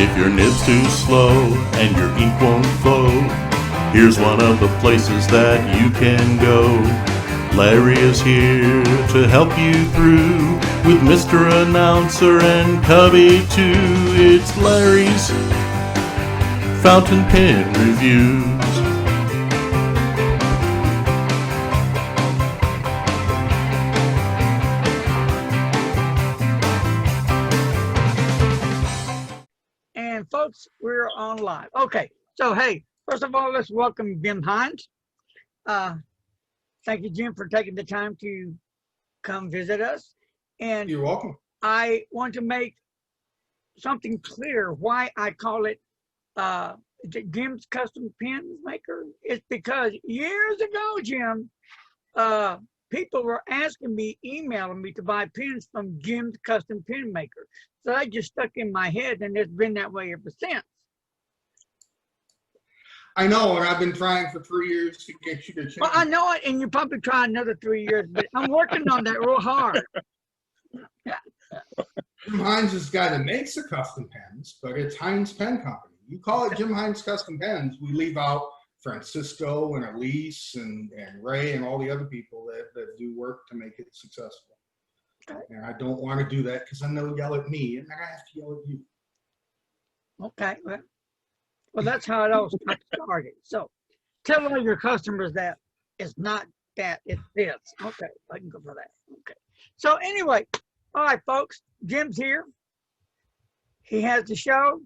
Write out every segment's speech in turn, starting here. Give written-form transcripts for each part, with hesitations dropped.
If your nib's too slow and your ink won't flow, here's one of the places that you can go. Larry is here to help you through with Mr. Announcer and Cubby too. It's Larry's Fountain Pen Reviews. And folks, we're on live. Okay, so hey, first of all, let's welcome Jim Hinze. Thank you, Jim, for taking the time to come visit us. And you're welcome. I want to make something clear why I call it Jim's Custom Pen Maker. It's because years ago, Jim, people were asking me, emailing me to buy pens from Jim's Custom Pen Maker. So that just stuck in my head, and it's been that way ever since. I know, and I've been trying for 3 years to get you to change. Well, I know it, and you probably try another 3 years, but I'm working on that real hard. Jim Hinze is the guy that makes the custom pens, but it's Hinze Pen Company. You call it Jim Hinze Custom Pens, we leave out Francisco and Elise and Ray and all the other people that do work to make it successful. Okay. And I don't want to do that because then they'll yell at me, and then I have to yell at you. Okay. Well, that's how it all started. So tell all your customers that it's not that, it's this. Okay, I can go for that. Okay. So anyway, all right, folks, Jim's here. He has the show.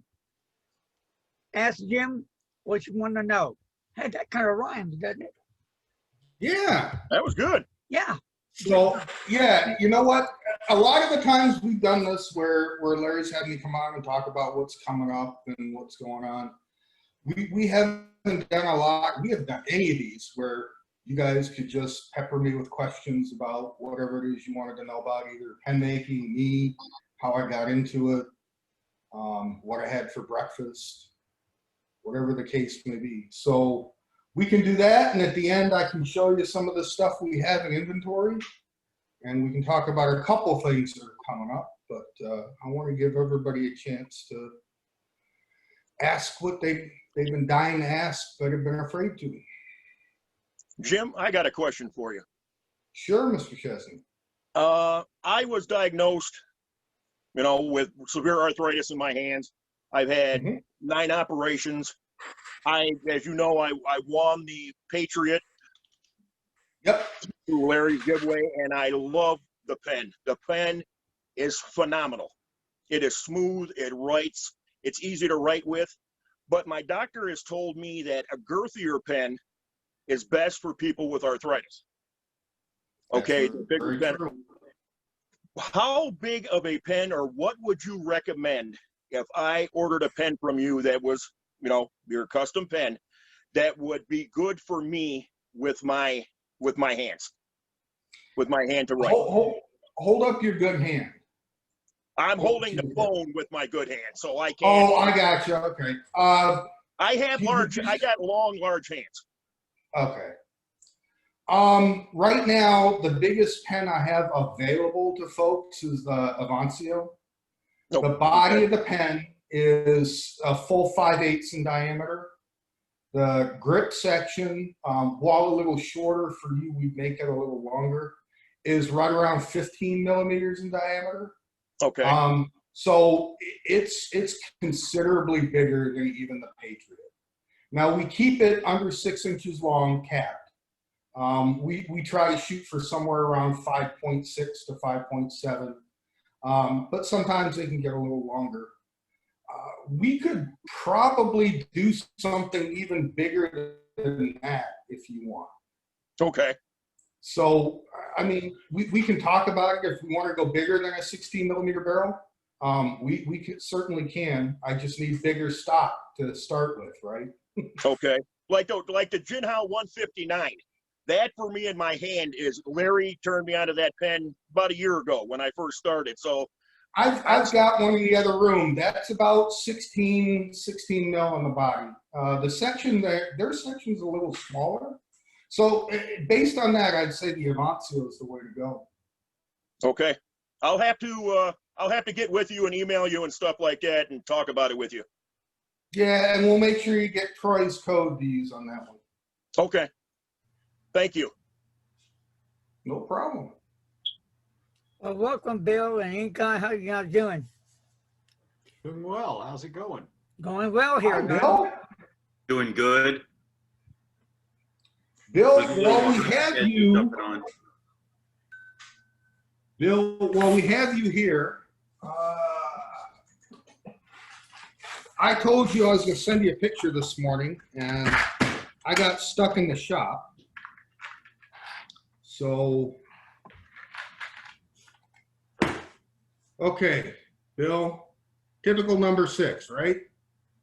Ask Jim what you want to know. Hey, that kind of rhymes, doesn't it? Yeah. That was good. Yeah. So, yeah, you know what? A lot of the times we've done this where Larry's had me come on and talk about what's coming up and what's going on. We haven't done a lot. We haven't done any of these where you guys could just pepper me with questions about whatever it is you wanted to know about, either pen making, me, how I got into it, what I had for breakfast, whatever the case may be. So we can do that, and at the end I can show you some of the stuff we have in inventory, and we can talk about a couple things that are coming up, but I want to give everybody a chance to ask what they've been dying to ask but have been afraid to. Jim, I got a question for you. Sure, Mr. Chesney. I was diagnosed, with severe arthritis in my hands. I've had 9 operations. As you know, I won the Patriot. Yep. Through Larry's giveaway, and I love the pen. The pen is phenomenal. It is smooth. It writes. It's easy to write with. But my doctor has told me that a girthier pen is best for people with arthritis. Okay, the bigger pen. How big of a pen, or what would you recommend if I ordered a pen from you that was, your custom pen, that would be good for me with my hands, with my hand to write? Hold up your good hand. I'm holding the phone with my good hand, so I can't. Oh, I got you. Okay. I got long, large hands. Okay. Right now, the biggest pen I have available to folks is the Avancio. The body of the pen is a full 5/8 in diameter. The grip section, while a little shorter for you, we make it a little longer, is right around 15 millimeters in diameter. Okay. So it's considerably bigger than even the Patriot. Now we keep it under 6 inches long, capped. We try to shoot for somewhere around 5.6 to 5.7, but sometimes they can get a little longer. We could probably do something even bigger than that if you want. Okay. So, I mean, we can talk about it if we want to go bigger than a 16 millimeter barrel. We certainly can. I just need bigger stock to start with, right? Okay. Like the Jinhao 159. That for me in my hand is, Larry turned me onto that pen about a year ago when I first started. So I've got one in the other room. That's about 16 mil on the body. The section their section's a little smaller. So based on that, I'd say the Avancio is the way to go. Okay. I'll have to I'll have to get with you and email you and stuff like that and talk about it with you. Yeah, and we'll make sure you get Troy's code to use on that one. Okay. Thank you. No problem. Well, welcome, Bill and Inkai. How you guys doing? Doing well. How's it going? Going well here, Hi, guys. Bill. Doing good. Bill, Looking while forward we to have getting you, jumping on. Bill, while we have you here, I told you I was going to send you a picture this morning, and I got stuck in the shop. So, okay, Bill, typical number 6, right?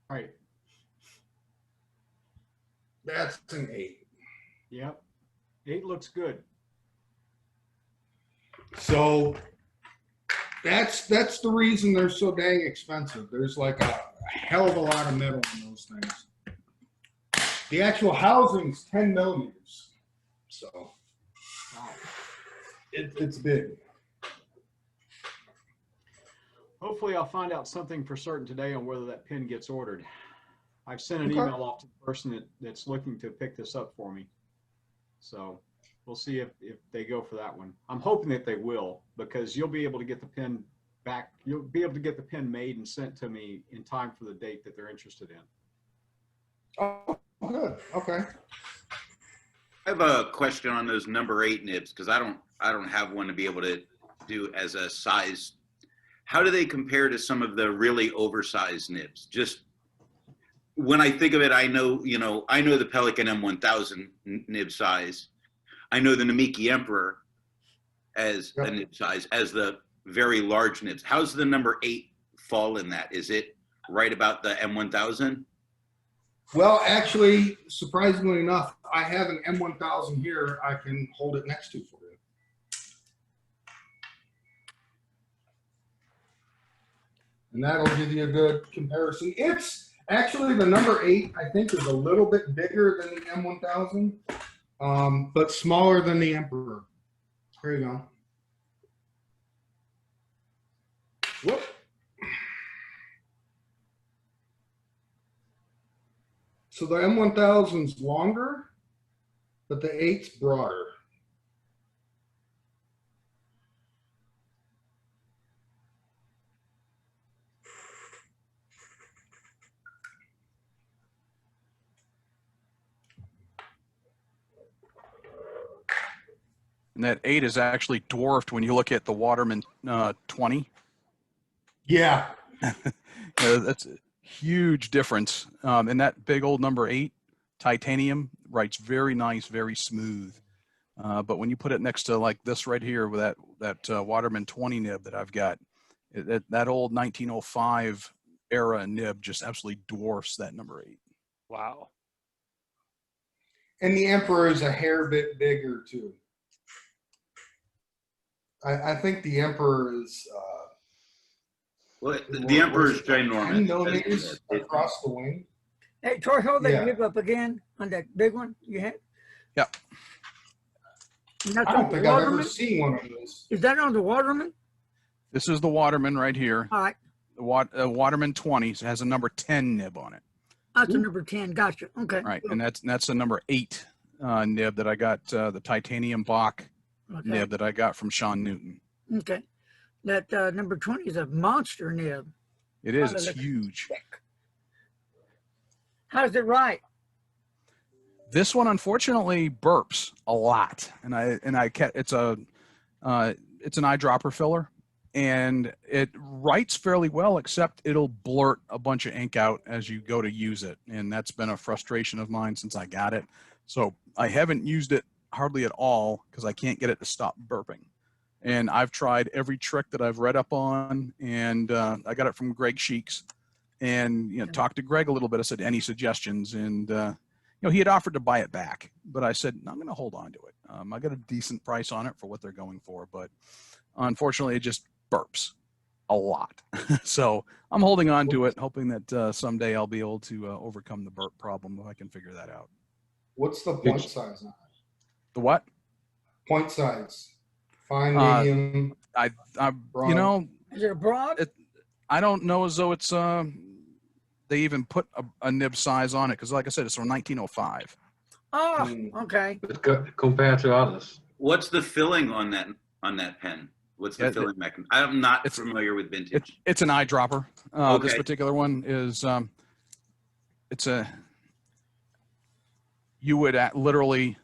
Right. That's an 8. Yep. 8 looks good. So that's the reason they're so dang expensive. There's like a hell of a lot of metal in those things. The actual housing's 10 millimeters, so Wow. it's big. Hopefully I'll find out something for certain today on whether that pin gets ordered. I've sent an Okay. email off to the person that's looking to pick this up for me. So we'll see if they go for that one. I'm hoping that they will, because you'll be able to get the pin back. You'll be able to get the pin made and sent to me in time for the date that they're interested in. Oh, good. Okay. I have a question on those number 8 nibs because I don't have one to be able to do as a size. How do they compare to some of the really oversized nibs? Just when I think of it, I know the Pelican M1000 nib size. I know the Namiki Emperor as a nib size, as the very large nibs. How's the number 8 fall in that? Is it right about the M1000? Well, actually, surprisingly enough, I have an M1000 here I can hold it next to for you. And that'll give you a good comparison. It's actually the number 8, I think, is a little bit bigger than the M1000, but smaller than the Emperor. Here you go. Whoop. So the M1000's longer, but the 8's broader. And that 8 is actually dwarfed when you look at the Waterman 20. Yeah. That's a huge difference. And that big old number 8, titanium, writes very nice, very smooth. But when you put it next to like this right here with that Waterman 20 nib that I've got, that old 1905 era nib just absolutely dwarfs that number 8. Wow. And the Emperor is a hair bit bigger too. I think the Emperor is Well, the Emperor is 10 ginormous. millimeters across the wing. Hey, Troy, hold that Yeah. nib up again on that big one you had. Yep. And that's I on don't the think I've ever Waterman? seen one of those. Is that on the Waterman? This is the Waterman right here. All right. The Waterman 20 has a number 10 nib on it. That's a number 10. Gotcha. Okay. Right, and that's the number 8 nib that I got, the titanium Bach Okay. nib that I got from Sean Newton. Okay. That number 20 is a monster nib. It is, Oh, it's look. huge. How's it right? This one unfortunately burps a lot, and it's an eyedropper filler, and it writes fairly well, except it'll blurt a bunch of ink out as you go to use it, and that's been a frustration of mine since I got it. So I haven't used it hardly at all because I can't get it to stop burping. And I've tried every trick that I've read up on, and I got it from Greg Sheeks, and talked to Greg a little bit. I said, any suggestions? And he had offered to buy it back, but I said, no, I'm going to hold on to it. I got a decent price on it for what they're going for, but unfortunately it just burps a lot. So I'm holding on to it, hoping that someday I'll be able to overcome the burp problem if I can figure that out. What's the point size on it? The what? Point size. Fine, medium. I broad. Is it a broad? I don't know as though it's they even put a nib size on it because, like I said, it's from 1905. Oh, Hmm. okay. But compared to others. What's the filling on that pen? What's the Yeah, filling mechanism? I'm not it's- familiar with vintage. It's an eyedropper. This Okay. particular one is you would literally.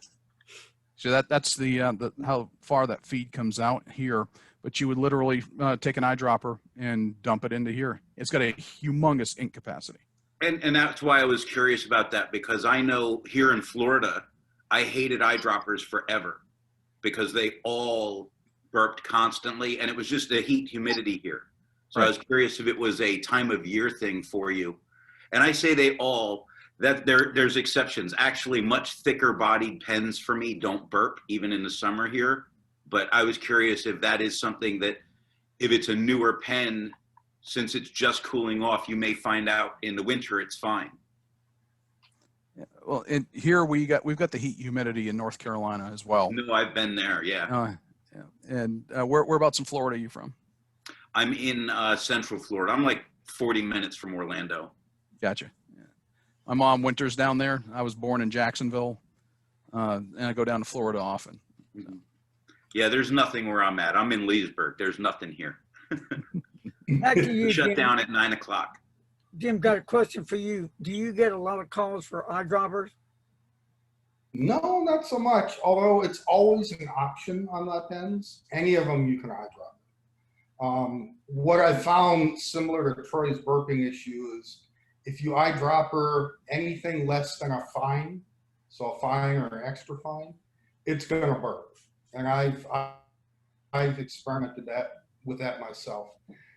So that's the how far that feed comes out here. But you would literally take an eyedropper and dump it into here. It's got a humongous ink capacity. And that's why I was curious about that, because I know here in Florida, I hated eyedroppers forever because they all burped constantly, and it was just the heat humidity here. So I was curious if it was a time of year thing for you. And I say they all, that there's exceptions. Actually, much thicker bodied pens for me don't burp even in the summer here. But I was curious if that is something that, if it's a newer pen, since it's just cooling off, you may find out in the winter it's fine. Yeah, well, and here we've got the heat humidity in North Carolina as well. No, I've been there, yeah. Yeah. And whereabouts in Florida are you from? I'm in Central Florida. I'm like 40 minutes from Orlando. Gotcha. Yeah. My mom winters down there. I was born in Jacksonville, and I go down to Florida often. Mhm. Yeah, there's nothing where I'm at. I'm in Leesburg. There's nothing here. Back to you, Shut Jim. down at 9 o'clock. Jim, got a question for you. Do you get a lot of calls for eyedroppers? No, not so much. Although it's always an option on the pens. Any of them you can eyedrop. What I found similar to Troy's burping issue is if you eyedropper anything less than a fine, so a fine or an extra fine, it's gonna burp. And I've experimented with that myself.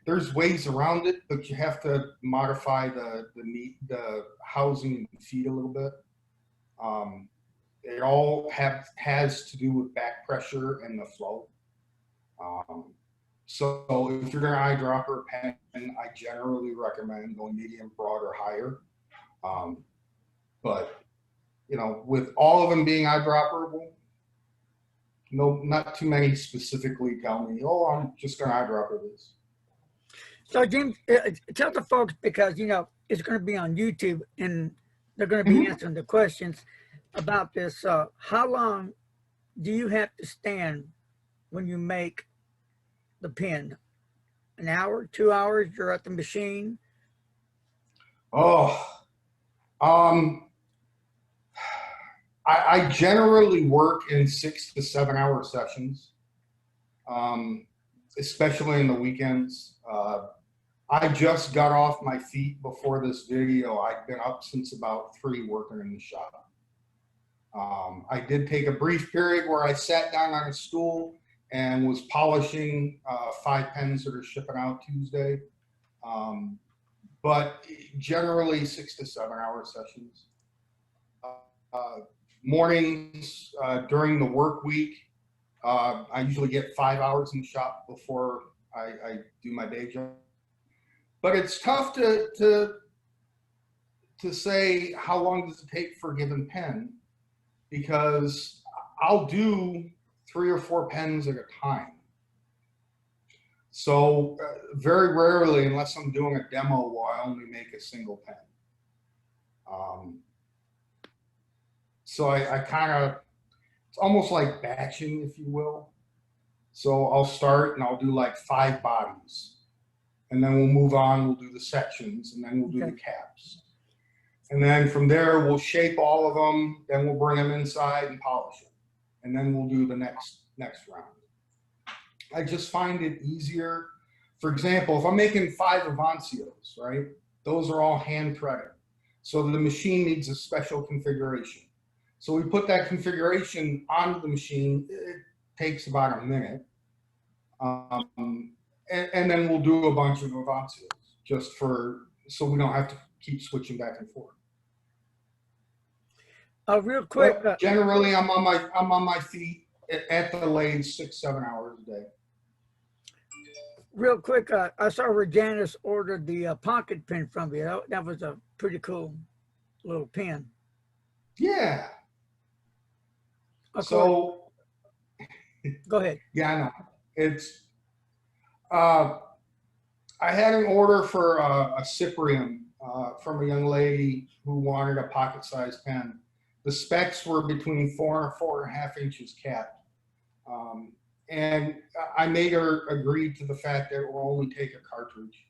There's ways around it, but you have to modify the housing and feed a little bit. It all has to do with back pressure and the flow. So if you're gonna eyedropper a pen, I generally recommend going medium, broad, or higher. But with all of them being eyedropperable, no, not too many specifically tell me, oh, I'm just gonna eyedropper this. So, Jim, tell the folks, because, it's going to be on YouTube and they're going to be answering the questions about this. How long do you have to stand when you make the pen? An hour, 2 hours, you're at the machine? Oh, I generally work in 6 to 7 hour sessions, especially in the weekends. I just got off my feet before this video. I've been up since about 3 working in the shop. I did take a brief period where I sat down on a stool and was polishing 5 pens that are shipping out Tuesday. But generally 6 to 7 hour sessions. Mornings during the work week, I usually get 5 hours in the shop before I do my day job. But it's tough to say how long does it take for a given pen, because I'll do 3 or 4 pens at a time. So very rarely, unless I'm doing a demo, will I only make a single pen. So I kind of, it's almost like batching, if you will. So I'll start and I'll do like 5 bodies. And then we'll move on, we'll do the sections, and then we'll do the caps. And then from there, we'll shape all of them, then we'll bring them inside and polish them. And then we'll do the next round. I just find it easier. For example, if I'm making 5 Avancios, right? Those are all hand threaded. So the machine needs a special configuration. So we put that configuration onto the machine. It takes about a minute. And then we'll do a bunch of Avancios just so we don't have to keep switching back and forth. Real quick. But generally, I'm on my feet at the lathe 6, 7 hours a day. Real quick, I saw where Janice ordered the pocket pen from you. That was a pretty cool little pen. Yeah. So go ahead. Yeah, I know. It's I had an order for a Cyprian from a young lady who wanted a pocket-sized pen. The specs were between 4 and 4.5 inches capped. And I made her agree to the fact that it will only take a cartridge.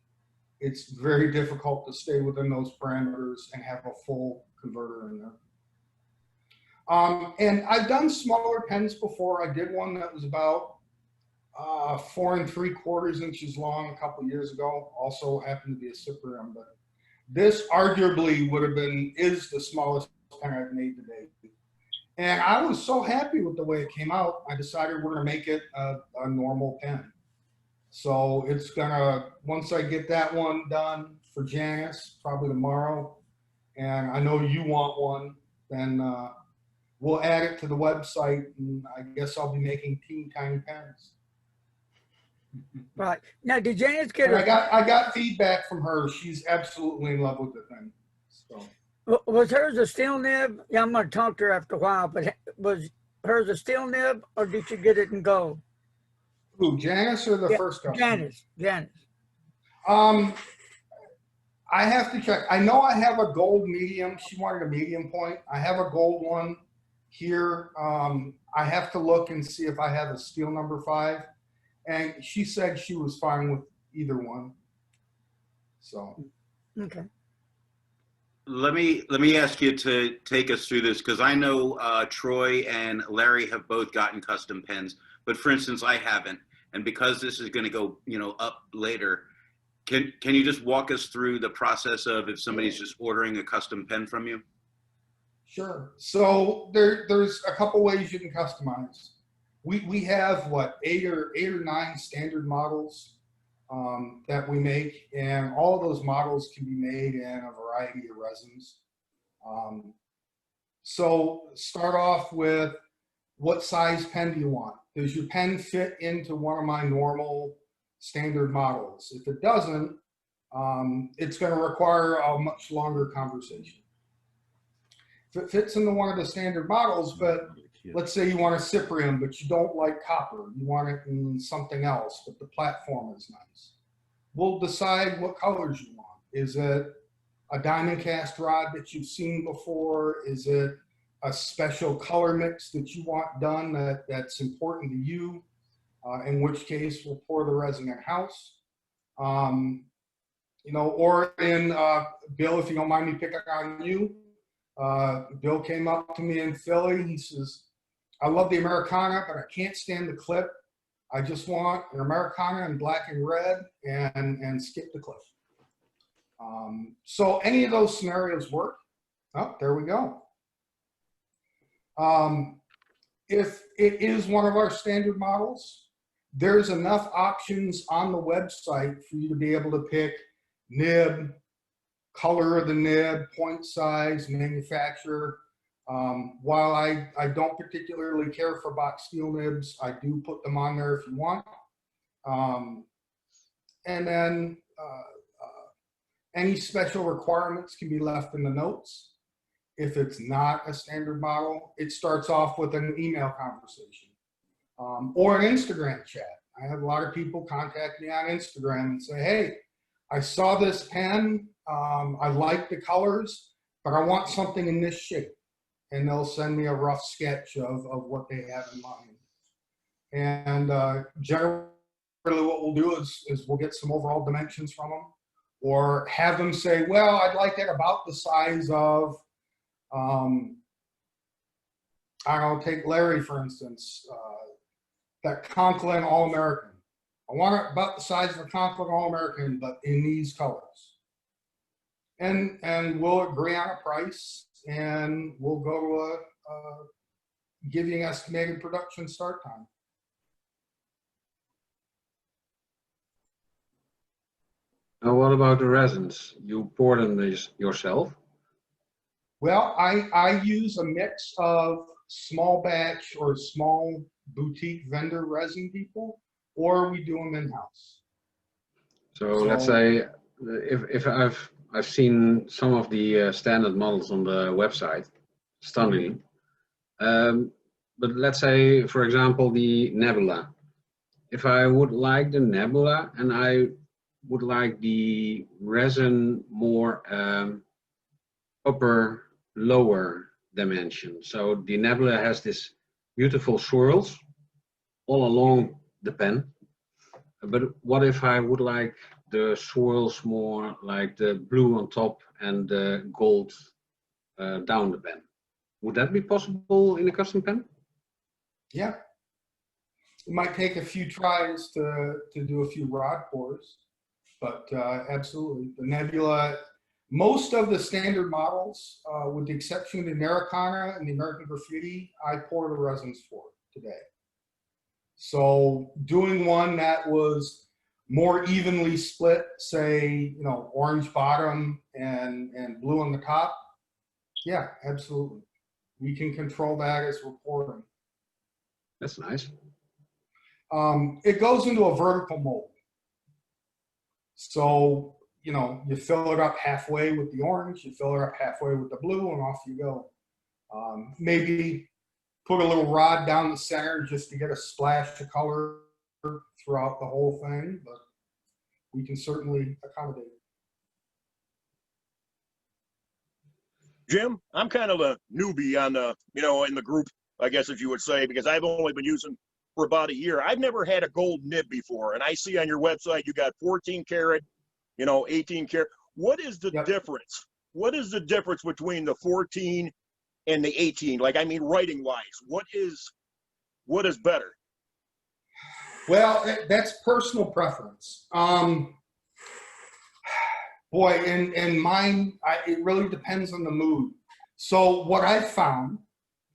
It's very difficult to stay within those parameters and have a full converter in there. And I've done smaller pens before. I did one that was about 4 3/4 inches long a couple of years ago. Also happened to be a Cyprian, but this arguably is the smallest pen I've made to date. And I was so happy with the way it came out, I decided we're gonna make it a normal pen. So it's gonna, once I get that one done for Janice, probably tomorrow, and I know you want one, then we'll add it to the website, and I guess I'll be making teeny tiny pens. Right. Now, did Janice get And her? I got feedback from her. She's absolutely in love with the thing. So. Was hers a steel nib? Yeah, I'm gonna talk to her after a while, but was hers a steel nib or did she get it in gold? Who, Janice or the first customer? Janice. I have to check. I know I have a gold medium. She wanted a medium point. I have a gold one here. I have to look and see if I have a steel number 5. And she said she was fine with either one. So. Okay. Let me ask you to take us through this, because I know Troy and Larry have both gotten custom pens, but for instance, I haven't. And because this is going to go, up later, can you just walk us through the process of if somebody's just ordering a custom pen from you? Sure. So there's a couple ways you can customize. We have what, 8 or 9 standard models that we make, and all of those models can be made in a variety of resins. So start off with, what size pen do you want? Does your pen fit into one of my normal standard models? If it doesn't, it's going to require a much longer conversation. If it fits into one of the standard models, but let's say you want a Cyprian, but you don't like copper, you want it in something else, but the platform is nice. We'll decide what colors you want. Is it a diamond cast rod that you've seen before? Is it a special color mix that you want done that's important to you? In which case we'll pour the resin in-house. Or in, Bill, if you don't mind me picking on you, Bill came up to me in Philly. He says, I love the Americana, but I can't stand the clip. I just want an Americana in black and red and skip the clip. So any of those scenarios work. Oh, there we go. If it is one of our standard models, there's enough options on the website for you to be able to pick nib, color of the nib, point size, manufacturer. While I don't particularly care for box steel nibs, I do put them on there if you want. And then any special requirements can be left in the notes. If it's not a standard model, it starts off with an email conversation or an Instagram chat. I have a lot of people contact me on Instagram and say, hey, I saw this pen, I like the colors, but I want something in this shape. And they'll send me a rough sketch of what they have in mind. And generally what we'll do is we'll get some overall dimensions from them, or have them say, well, I'd like it about the size of, I don't know, take Larry, for instance, that Conklin All-American. I want it about the size of a Conklin All-American, but in these colors. And we'll agree on a price, and we'll go to give you an estimated production start time. Now, what about the resins? You pour them yourself? Well, I use a mix of small batch or small boutique vendor resin people, or we do them in-house. So let's say if I've seen some of the standard models on the website, stunning. But let's say, for example, the Nebula. If I would like the Nebula and I would like the resin more upper, lower dimension. So the Nebula has this beautiful swirls all along the pen. But what if I would like the swirls more like the blue on top and the gold down the pen? Would that be possible in a custom pen? Yeah. It might take a few tries to do a few rod pours, but absolutely. The Nebula, most of the standard models, with the exception of the Americana and the American Graffiti, I pour the resins for today. So doing one that was more evenly split, say, you know, orange bottom and blue on the top, yeah, absolutely. We can control that as we're pouring. That's nice. It goes into a vertical mold. So, you know, you fill it up halfway with the orange, you fill it up halfway with the blue, and off you go. Maybe put a little rod down the center just to get a splash of color throughout the whole thing, but we can certainly accommodate. Jim, I'm kind of a newbie on the, you know, in the group, I guess if you would say, because I've only been using for about a year. I've never had a gold nib before, and I see on your website you got 14 karat, you know, 18 karat. What is the difference? What is the difference between the 14 and the 18? Like, I mean, writing wise, what is better? Well, that's personal preference. Boy, in mine, it really depends on the mood. So what I found,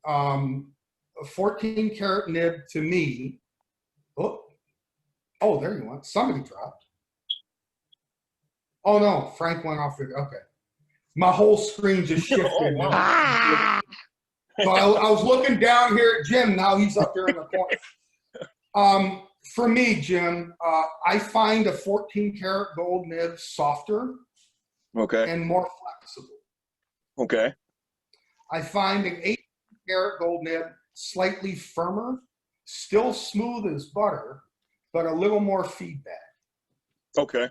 a 14 karat nib to me, oh, there you went. Somebody dropped. Oh no, Frank went off. Okay. My whole screen just shifted. Oh, wow. So I was looking down here at Jim. Now he's up there in the corner. For me, Jim, I find a 14 karat gold nib softer, okay, and more flexible. Okay. I find an 18 karat gold nib slightly firmer, still smooth as butter, but a little more feedback. Okay.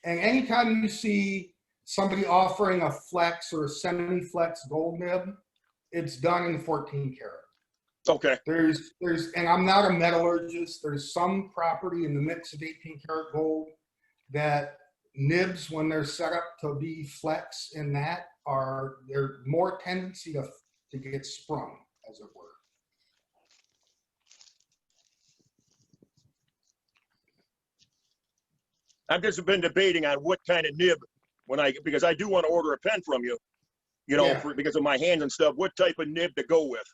And anytime you see somebody offering a flex or a semi-flex gold nib, it's done in 14 karat. Okay. There's, and I'm not a metallurgist. There's some property in the mix of 18 karat gold that nibs, when they're set up to be flex in that, they're more tendency to get sprung, as it were. I've just been debating on what kind of nib because I do want to order a pen from you, you know, Yeah. because of my hands and stuff, what type of nib to go with.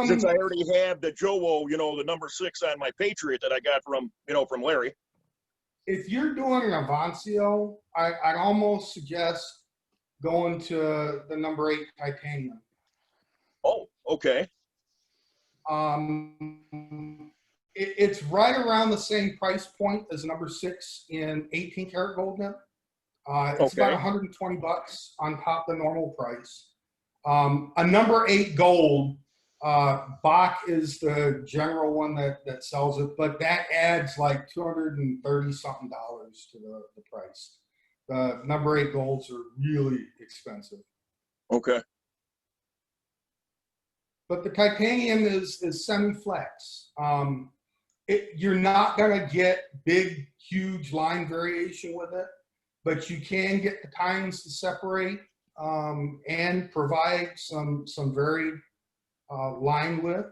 Since I already have the Jowo, you know, the number 6 on my Patriot that I got from, you know, from Larry. If you're doing an Avancio, I'd almost suggest going to the number 8 titanium. Oh, okay. It's right around the same price point as number 6 in 18 karat gold nib. It's about 120 bucks on top of the normal price. A number 8 gold, Bach is the general one that sells it, but that adds like $230 something to the price. The number 8 golds are really expensive. Okay. But the titanium is semi-flex. You're not gonna get big, huge line variation with it, but you can get the tines to separate and provide some varied line width.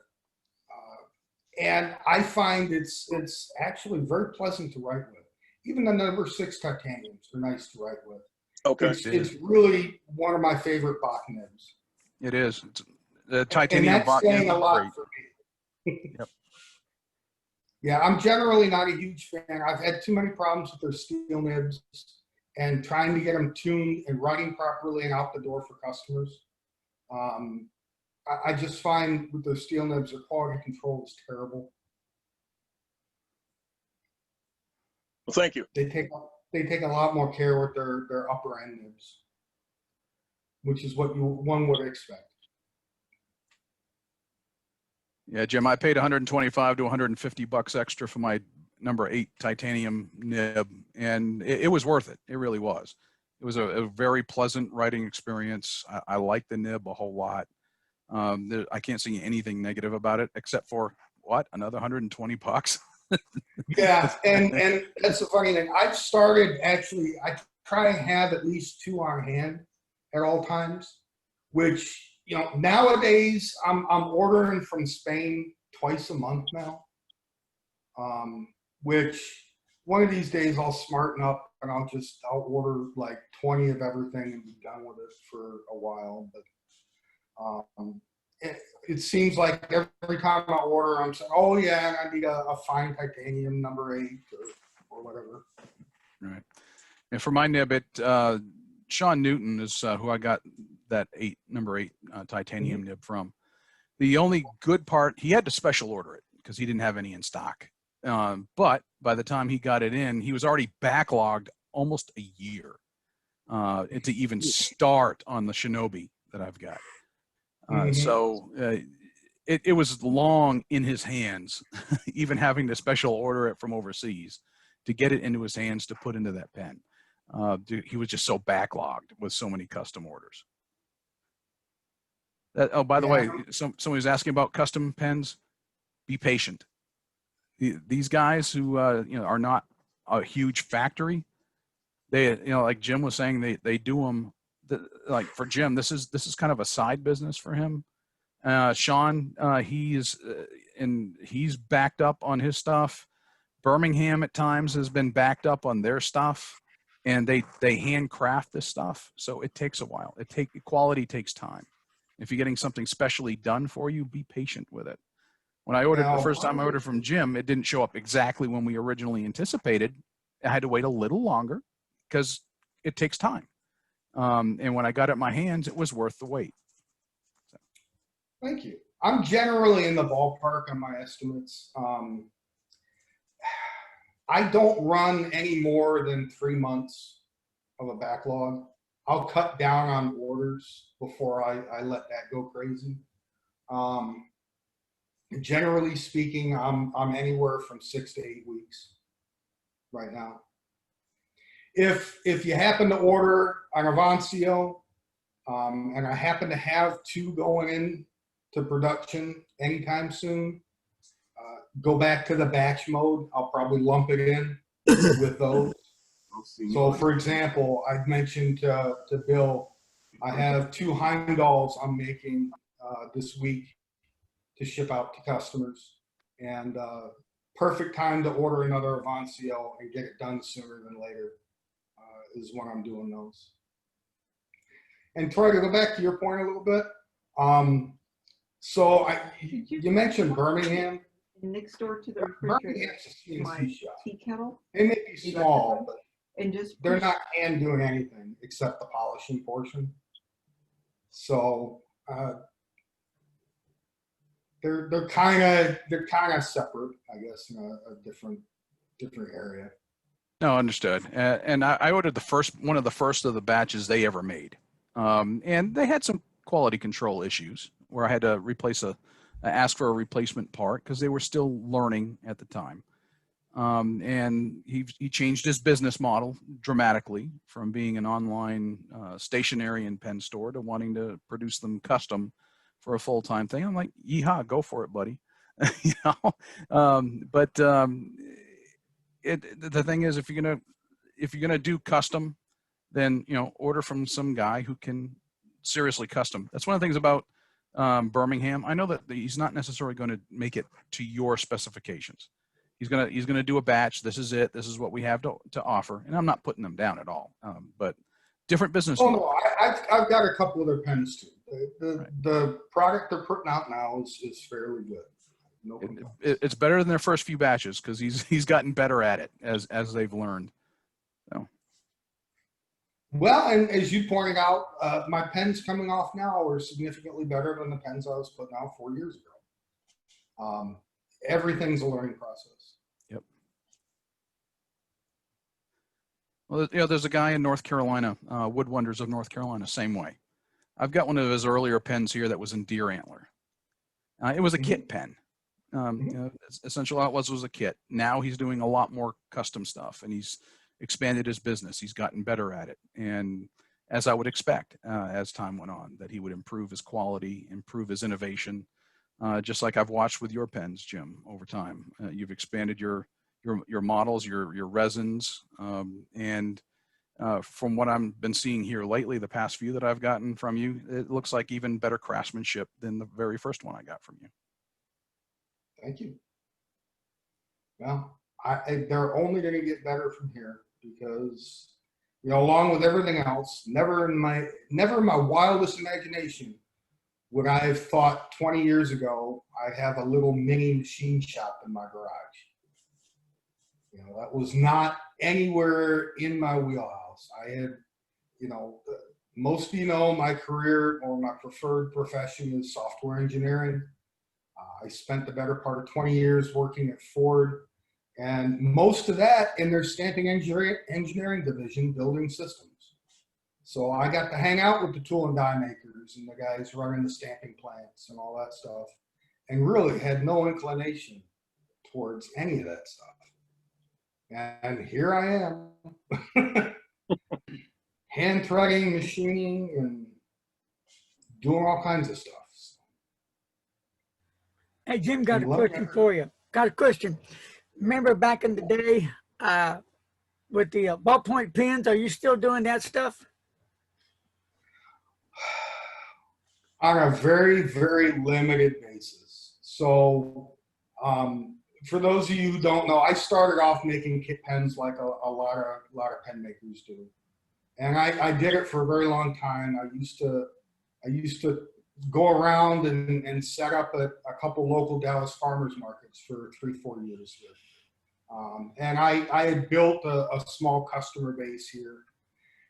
And I find it's actually very pleasant to write with. Even the number 6 titaniums are nice to write with. Okay. It's really one of my favorite Bach nibs. It is. It's, the titanium and that's saying a lot great. for me. Yep. Yeah, I'm generally not a huge fan. I've had too many problems with their steel nibs and trying to get them tuned and writing properly and out the door for customers. I just find with those steel nibs, their quality control is terrible. Well, thank you. They take a lot more care with their upper end nibs, which is what one would expect. Yeah, Jim, I paid 125 to 150 bucks extra for my number 8 titanium nib, and it was worth it. It really was. It was a very pleasant writing experience. I liked the nib a whole lot. I can't see anything negative about it, except for what, another 120 bucks. Yeah, and that's the funny thing. I've started actually. I try and have at least 2 on hand at all times, which nowadays I'm ordering from Spain twice a month now. Which one of these days I'll smarten up and I'll order like 20 of everything and be done with it for a while. But it seems like every time I order, I'm saying, oh yeah, I need a fine titanium number 8 or whatever. Right. And for my nib, Sean Newton is who I got that number 8 titanium nib from. The only good part, he had to special order it because he didn't have any in stock. But by the time he got it in, he was already backlogged almost a year to even start on the Shinobi that I've got. So it was long in his hands, even having to special order it from overseas to get it into his hands to put into that pen. He was just so backlogged with so many custom orders. By the way, somebody was asking about custom pens. Be patient. These guys who are not a huge factory, they like Jim was saying, they do them. Like for Jim, this is kind of a side business for him. Sean, he's backed up on his stuff. Birmingham at times has been backed up on their stuff, and they handcraft this stuff, so it takes a while. Quality takes time. If you're getting something specially done for you, be patient with it. When I ordered the first time I ordered from Jim, it didn't show up exactly when we originally anticipated. I had to wait a little longer because it takes time. And when I got it in my hands, it was worth the wait. So. Thank you. I'm generally in the ballpark on my estimates. I don't run any more than 3 months of a backlog. I'll cut down on orders before I let that go crazy. Generally speaking, I'm anywhere from 6 to 8 weeks right now. If you happen to order an Avancio, and I happen to have 2 going in to production anytime soon, go back to the batch mode. I'll probably lump it in with those. So for example, I've mentioned to Bill, I have 2 Heimdalls I'm making this week to ship out to customers, and perfect time to order another Avancio and get it done sooner than later is when I'm doing those. And Troy, to go back to your point a little bit, so you mentioned Birmingham. Next door to the refrigerator, my tea kettle. They may be small, but and just they're not hand doing anything except the polishing portion. So they're kind of separate, I guess, in a different area. No, understood. And I ordered one of the first of the batches they ever made, and they had some quality control issues where I had to ask for a replacement part because they were still learning at the time. And he changed his business model dramatically from being an online stationery and pen store to wanting to produce them custom for a full-time thing. I'm like, yeehaw, go for it, buddy. The thing is, if you're gonna do custom, then order from some guy who can seriously custom. That's one of the things about Birmingham. I know that he's not necessarily going to make it to your specifications. He's gonna do a batch. This is it. This is what we have to offer. And I'm not putting them down at all. But different business. Oh no, I've got a couple of their pens too. The product they're putting out now is fairly good. No it's better than their first few batches because he's gotten better at it as they've learned. So. Well, and as you pointed out, my pens coming off now are significantly better than the pens I was putting out 4 years ago. Everything's a learning process. Yep. Well, there's a guy in North Carolina, Wood Wonders of North Carolina, same way. I've got one of his earlier pens here that was in deer antler. It was a kit pen. Essentially, all it was a kit. Now he's doing a lot more custom stuff, and he's expanded his business. He's gotten better at it, and as I would expect, as time went on, that he would improve his quality, improve his innovation, just like I've watched with your pens, Jim, over time. You've expanded your models, your resins, and from what I've been seeing here lately, the past few that I've gotten from you, it looks like even better craftsmanship than the very first one I got from you. Thank you. Well, they're only going to get better from here because, you know, along with everything else, never in my wildest imagination would I have thought 20 years ago I have a little mini machine shop in my garage. You know, that was not anywhere in my wheelhouse. I had, you know, most of you know my career or my preferred profession is software engineering. I spent the better part of 20 years working at Ford, and most of that in their stamping engineering division, building systems. So I got to hang out with the tool and die makers and the guys running the stamping plants and all that stuff, and really had no inclination towards any of that stuff. And here I am, hand threading, machining, and doing all kinds of stuff. Hey, Jim, got a question for you. Got a question. Remember back in the day with the ballpoint pens, are you still doing that stuff? On a very, very limited basis. So for those of you who don't know, I started off making kit pens like a lot of pen makers do. And I did it for a very long time. I used to go around and set up a couple local Dallas farmers markets for 3-4 years here. And I had built a small customer base here.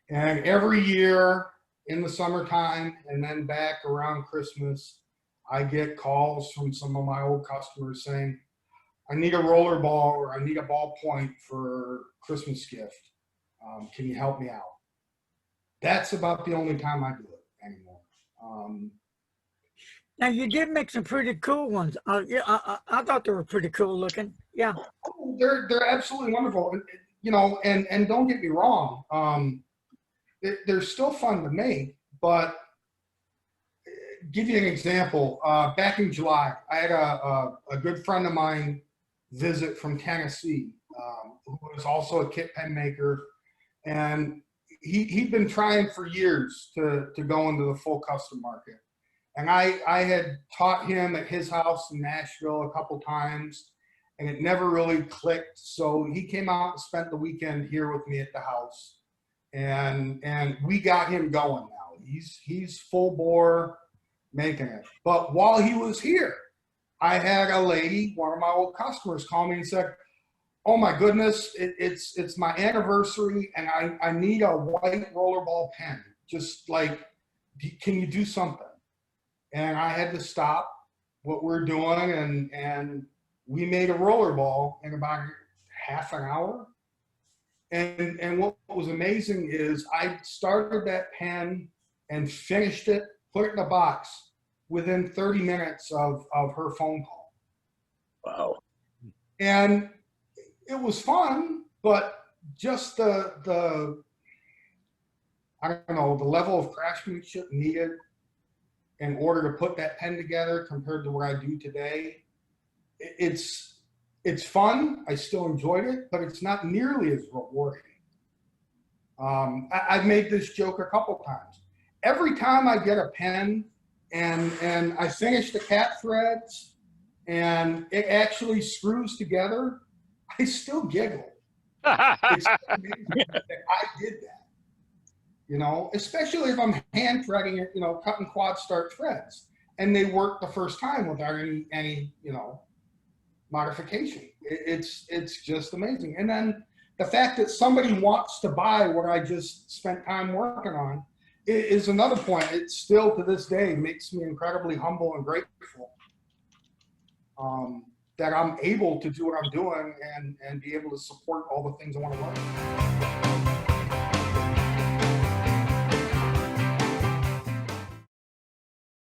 And every year in the summertime and then back around Christmas, I get calls from some of my old customers saying, I need a roller ball or I need a ballpoint for Christmas gift. Can you help me out? That's about the only time I do it anymore. Now you did make some pretty cool ones. Yeah, I thought they were pretty cool looking. Yeah. Oh, they're absolutely wonderful. You know, and don't get me wrong. They're still fun to make, but give you an example. Back in July, I had a good friend of mine visit from Tennessee, who was also a kit pen maker, and he'd been trying for years to go into the full custom market. And I had taught him at his house in Nashville a couple times, and it never really clicked. So he came out and spent the weekend here with me at the house, and we got him going now. He's full bore making it. But while he was here, I had a lady, one of my old customers, call me and said, oh my goodness, it's my anniversary and I need a white rollerball pen. Just like, can you do something? And I had to stop what we're doing and we made a rollerball in about half an hour. And what was amazing is I started that pen and finished it, put it in a box within 30 minutes of her phone call. Wow. And it was fun, but just the I don't know, the level of craftsmanship needed in order to put that pen together compared to what I do today, it's fun. I still enjoyed it, but it's not nearly as rewarding. I've made this joke a couple times. Every time I get a pen and I finish the cat threads and it actually screws together, I still giggle. It's amazing that I did that. You know, especially if I'm hand threading it, you know, cutting quad start threads, and they work the first time without any you know, modification. It's just amazing. And then the fact that somebody wants to buy what I just spent time working on is another point. It still to this day makes me incredibly humble and grateful that I'm able to do what I'm doing and be able to support all the things I want to learn.